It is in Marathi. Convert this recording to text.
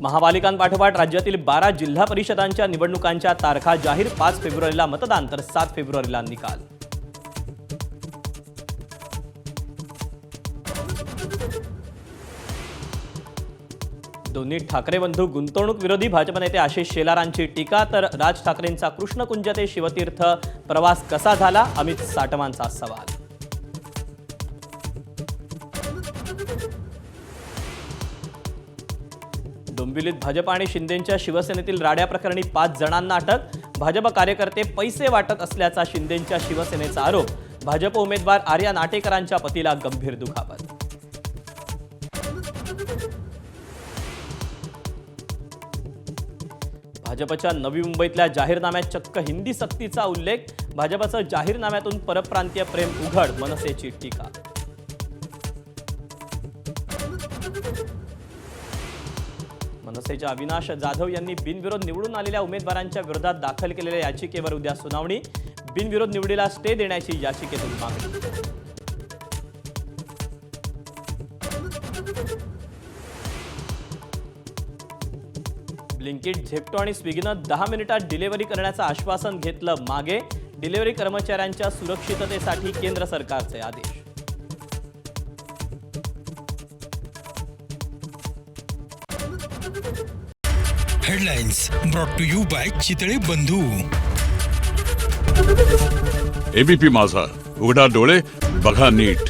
महापालिकांपाठोपाठ राज्यातील 12 जिल्हा परिषदांच्या निवडणुकांच्या तारखा जाहीर. 5 फेब्रुवारीला मतदान तर 7 फेब्रुवारीला निकाल. दोन्ही ठाकरे बंधू गुंतवणूक विरोधी. भाजप नेते आशिष शेलारांची टीका. तर राज ठाकरेंचा कृष्णकुंज ते शिवतीर्थ प्रवास कसा झाला, अमित साटमांचा सवाल. डोंबिवलीत भाजप आणि शिंदेंच्या शिवसेनेतील राड्या प्रकरणी 5 जणांना अटक. भाजप कार्यकर्ते पैसे वाटत असल्याचा शिंदेंच्या शिवसेनेचा आरोप. भाजप उमेदवार आर्या नाटेकरांच्या पतीला गंभीर दुखापत. भाजपच्या नवी मुंबईतल्या जाहीरनाम्यात चक्क हिंदी सक्तीचा उल्लेख. भाजपचं जाहीरनाम्यातून परप्रांतीय प्रेम उघड. मनसेची टीका. मनसेच्या अविनाश जाधव यांनी बिनविरोध निवडून आलेल्या उमेदवारांच्या विरोधात दाखल केलेल्या याचिकेवर उद्या सुनावणी. बिनविरोध निवडीला स्टे देण्याची याचिकेतून मागणी. ब्लिंकिट, झेप्टो आणि स्विगीनं 10 मिनिटात डिलिव्हरी करण्याचं आश्वासन घेतलं मागे. डिलिव्हरी कर्मचाऱ्यांच्या सुरक्षिततेसाठी केंद्र सरकारचे आदेश. Headlines brought to you by Chitale Bandhu. ABP माझा, उघडा डोळे बघा नीट.